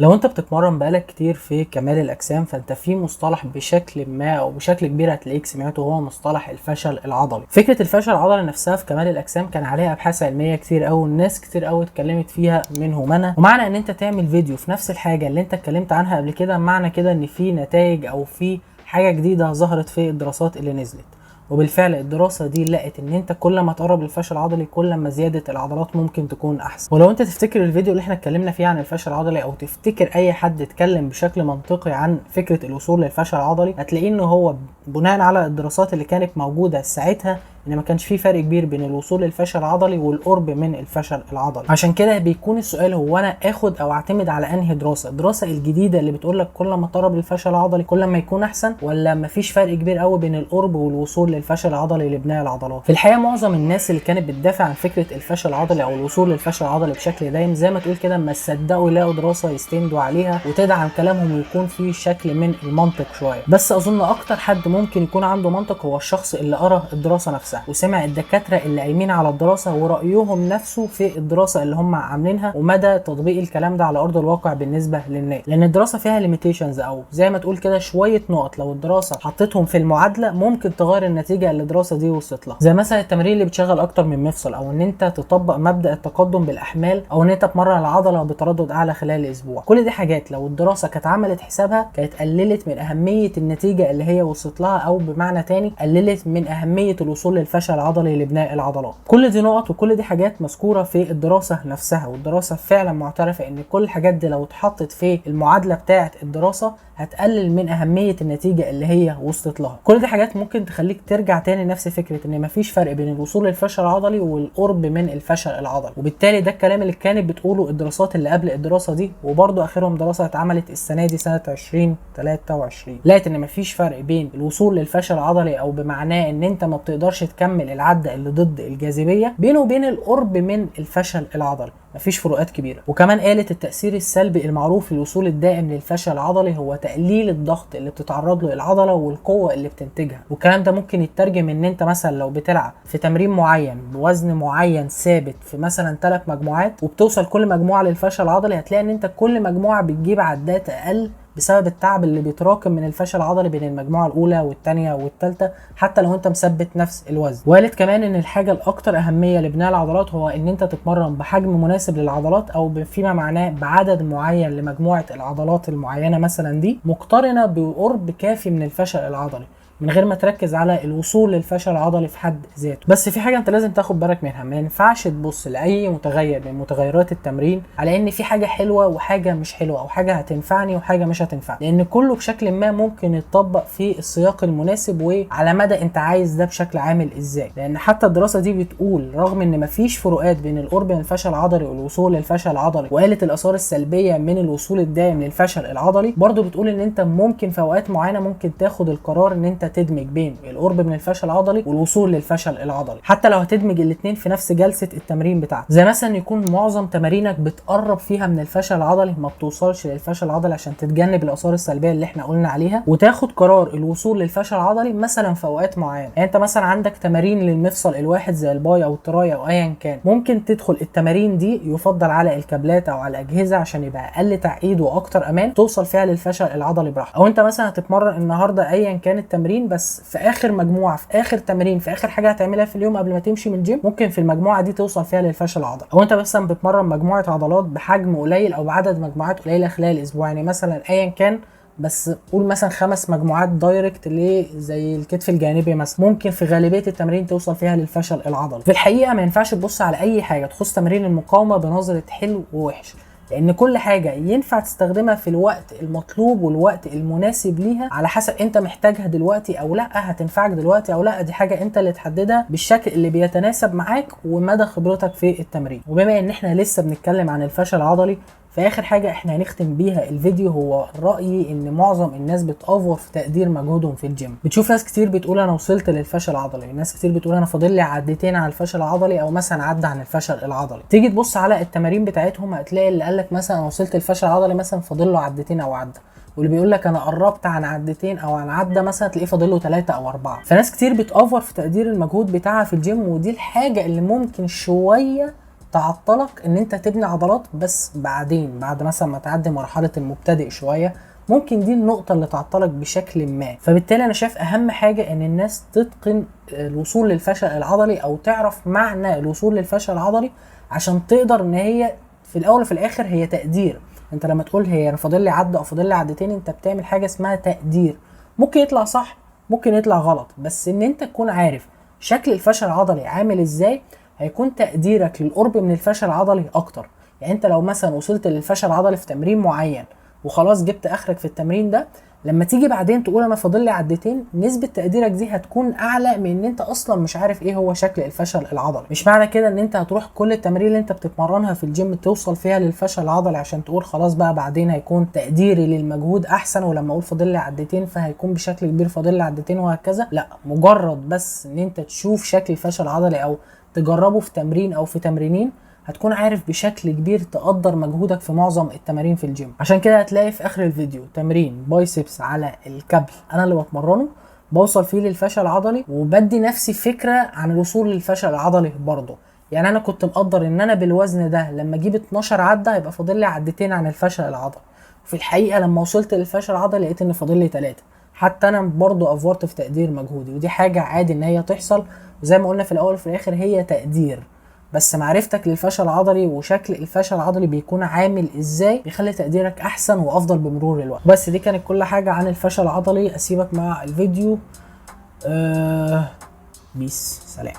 لو انت بتتمرن بقالك كتير في كمال الاجسام، فانت في مصطلح بشكل ما او بشكل كبير هتلاقيك سمعته، هو مصطلح الفشل العضلي. فكره الفشل العضلي نفسها في كمال الاجسام كان عليها ابحاث علميه كتير قوي، الناس كتير قوي اتكلمت فيها منهم انا. ومعنى ان انت تعمل فيديو في نفس الحاجه اللي انت اتكلمت عنها قبل كده، معنى كده ان في نتائج او في حاجه جديده ظهرت في الدراسات اللي نزلت. وبالفعل الدراسه دي لقت ان انت كل ما تقرب للفشل العضلي كل ما زياده العضلات ممكن تكون احسن. ولو انت تفتكر الفيديو اللي احنا اتكلمنا فيه عن الفشل العضلي، او تفتكر اي حد اتكلم بشكل منطقي عن فكره الوصول للفشل العضلي، هتلاقيه ان هو بناء على الدراسات اللي كانت موجوده ساعتها ان ما كانش في فرق كبير بين الوصول للفشل العضلي والقرب من الفشل العضلي. عشان كده بيكون السؤال هو انا اخد او اعتمد على انهي الدراسه الجديده اللي بتقول لك كل ما تقرب للفشل العضلي كل ما يكون احسن، ولا ما فيش فرق كبير قوي بين القرب والوصول للفشل العضلي لبناء العضلات؟ في الحقيقه معظم الناس اللي كانت بتدافع عن فكره الفشل العضلي او الوصول للفشل العضلي بشكل دايم، زي ما تقول كده ما صدقوا يلاقوا دراسه يستندوا عليها وتدعم كلامهم ويكون في شكل من المنطق شويه. بس اظن اكتر حد ممكن يكون عنده منطق هو الشخص اللي قرا الدراسه نفسها وسمع الدكاتره اللي قايمين على الدراسه ورأيهم نفسه في الدراسه اللي هم عاملينها ومدى تطبيق الكلام ده على ارض الواقع بالنسبه للناس. لان الدراسه فيها ليميتيشنز او زي ما تقول كده شويه نقط لو الدراسه حطيتهم في المعادله ممكن تغير النتيجه اللي الدراسه دي وصلت لها، زي مثلا التمرين اللي بتشغل اكتر من مفصل، او ان انت تطبق مبدا التقدم بالاحمال، او ان انت تمرن العضله بتردد اعلى خلال اسبوع. كل دي حاجات لو الدراسه كانت عملت حسابها كانت قللت من اهميه النتيجه اللي هي وصلت لها، او بمعنى تاني قللت من اهميه الوصول للفشل العضلي لبناء العضلات. كل دي نقط وكل دي حاجات مذكوره في الدراسه نفسها، والدراسه فعلا معترفه ان كل الحاجات دي لو اتحطت في المعادله بتاعه الدراسه هتقلل من اهميه النتيجه اللي هي وصلت لها. كل دي حاجات ممكن تخليك ترجع تاني نفس فكره ان مفيش فرق بين الوصول للفشل العضلي والقرب من الفشل العضلي. وبالتالي ده الكلام اللي كانت بتقوله الدراسات اللي قبل الدراسه دي، وبرده اخرهم دراسه اتعملت السنه دي سنه 2023 لقت ان مفيش فرق بين الوصول للفشل العضلي، او بمعناه ان انت ما بتقدرش تكمل العده اللي ضد الجاذبيه، بينه وبين القرب من الفشل العضلي مفيش فروقات كبيره. وكمان قالت التاثير السلبي المعروف للوصول الدائم للفشل العضلي هو تقليل الضغط اللي بتتعرض له العضله والقوه اللي بتنتجها. والكلام ده ممكن يترجم ان انت مثلا لو بتلعب في تمرين معين بوزن معين ثابت في مثلا 3 مجموعات وبتوصل كل مجموعه للفشل العضلي، هتلاقي ان انت كل مجموعه بتجيب عدات اقل بسبب التعب اللي بيتراكم من الفشل العضلي بين المجموعه الاولى والثانيه والثالثه حتى لو انت مثبت نفس الوزن. وقالت كمان ان الحاجه الاكثر اهميه لبناء العضلات هو ان انت تتمرن بحجم مناسب للعضلات، او فيما معناه بعدد معين لمجموعه العضلات المعينه مثلا دي مقترنه بقرب كافي من الفشل العضلي، من غير ما تركز على الوصول للفشل العضلي في حد ذاته. بس في حاجه انت لازم تاخد بالك منها، ما ينفعش تبص لاي متغير من متغيرات التمرين على ان في حاجه حلوه وحاجه مش حلوه، او حاجه هتنفعني وحاجه مش هتنفعني، لان كله بشكل ما ممكن يتطبق في السياق المناسب وعلى مدى انت عايز ده بشكل عامل ازاي. لان حتى الدراسه دي بتقول رغم ان مفيش فروقات بين القرب من الفشل العضلي والوصول للفشل العضلي، وقالت الاثار السلبيه من الوصول الدائم للفشل العضلي، برضو بتقول ان انت ممكن في اوقات معينه ممكن تاخد القرار ان انت تدمج بين القرب من الفشل العضلي والوصول للفشل العضلي، حتى لو هتدمج الاثنين في نفس جلسه التمرين بتاعتك. زي مثلا يكون معظم تمارينك بتقرب فيها من الفشل العضلي، ما بتوصلش للفشل العضلي عشان تتجنب الاثار السلبيه اللي احنا قلنا عليها، وتاخد قرار الوصول للفشل العضلي مثلا في اوقات معينه. يعني انت مثلا عندك تمارين للمفصل الواحد زي الباي او التراي او ايا كان، ممكن تدخل التمارين دي يفضل على الكابلات او على الاجهزه عشان يبقى اقل تعقيد واكتر امان توصل فيها للفشل العضلي براحتك. او انت مثلا هتتمرن النهارده ايا كان التمرين، بس في اخر مجموعه في اخر تمرين في اخر حاجه هتعملها في اليوم قبل ما تمشي من الجيم ممكن في المجموعه دي توصل فيها للفشل العضلي. او انت مثلا بتمرن مجموعه عضلات بحجم قليل او بعدد مجموعات قليله خلال اسبوع، يعني مثلا ايا كان بس قول مثلا 5 مجموعات دايركت زي الكتف الجانبي مثلا، ممكن في غالبيه التمرين توصل فيها للفشل العضلي. في الحقيقه ما ينفعش تبص على اي حاجه تخص تمرين المقاومه بنظره حلو ووحش، لان كل حاجه ينفع تستخدمها في الوقت المطلوب والوقت المناسب ليها على حسب انت محتاجها دلوقتي او لا، هتنفعك دلوقتي او لا، دي حاجه انت اللي تحددها بالشكل اللي بيتناسب معاك ومدى خبرتك في التمرين. وبما ان احنا لسه بنتكلم عن الفشل العضلي، فاخر حاجه احنا هنختم بيها الفيديو هو رايي ان معظم الناس بتأفور في تقدير مجهودهم في الجيم. بتشوف ناس كتير بتقول انا وصلت للفشل العضلي، ناس كتير بتقول انا فاضل لي عدتين على الفشل العضلي او مثلا عدى عن الفشل العضلي. تيجي تبص على التمارين بتاعتهم هتلاقي اللي قالك مثلا وصلت للفشل العضلي مثلا فاضل له عدتين او عدى، واللي بيقول لك انا قربت عن عدتين او عن عده مثلا تلاقيه فاضل له 3 أو 4. فناس كتير بتأفور في تقدير المجهود بتاعها في الجيم، ودي الحاجه اللي ممكن شويه تعطلك ان انت تبني عضلات، بس بعدين بعد مثلا ما تعدي مرحله المبتدئ شويه ممكن دي النقطه اللي تعطلك بشكل ما. فبالتالي انا شايف اهم حاجه ان الناس تتقن الوصول للفشل العضلي، او تعرف معنى الوصول للفشل العضلي، عشان تقدر ان هي في الاول وفي الاخر هي تقدير. انت لما تقول هي انا فاضل لي عده او فاضل لي عدتين، انت بتعمل حاجه اسمها تقدير. ممكن يطلع صح ممكن يطلع غلط، بس ان انت تكون عارف شكل الفشل العضلي عامل ازاي هيكون تقديرك للقرب من الفشل العضلي اكتر. يعني انت لو مثلا وصلت للفشل العضلي في تمرين معين وخلاص جبت اخرك في التمرين ده، لما تيجي بعدين تقول انا فاضل لي عدتين، نسبه تقديرك دي هتكون اعلى من ان انت اصلا مش عارف ايه هو شكل الفشل العضلي. مش معنى كده ان انت هتروح كل التمارين اللي انت بتتمرنها في الجيم توصل فيها للفشل العضلي عشان تقول خلاص بقى بعدين هيكون تقديري للمجهود احسن، ولما اقول فاضل لي عدتين فهيكون بشكل كبير فاضل لي عدتين وهكذا. لا، مجرد بس ان انت تشوف شكل الفشل العضلي او تجربه في تمرين او في تمرينين، هتكون عارف بشكل كبير تقدر مجهودك في معظم التمارين في الجيم. عشان كده هتلاقي في اخر الفيديو تمرين بايسبس على الكابل انا اللي بتمرنه، بوصل فيه للفشل العضلي وبدي نفسي فكرة عن الوصول للفشل العضلي برضه. يعني انا كنت مقدر ان انا بالوزن ده لما اجيب 12 عدة هيبقى فاضل لي عدتين عن الفشل العضلي، وفي الحقيقة لما وصلت للفشل العضلي لقيت ان فاضل لي 3. حتى انا برضه افورت في تقدير مجهودي، ودي حاجة عادي ان هي تحصل، وزي ما قلنا في الاول وفي الاخر هي تقدير. بس معرفتك للفشل العضلي وشكل الفشل العضلي بيكون عامل ازاي بيخلي تقديرك احسن وافضل بمرور الوقت. بس دي كانت كل حاجة عن الفشل العضلي. اسيبك مع الفيديو. بيس، سلام.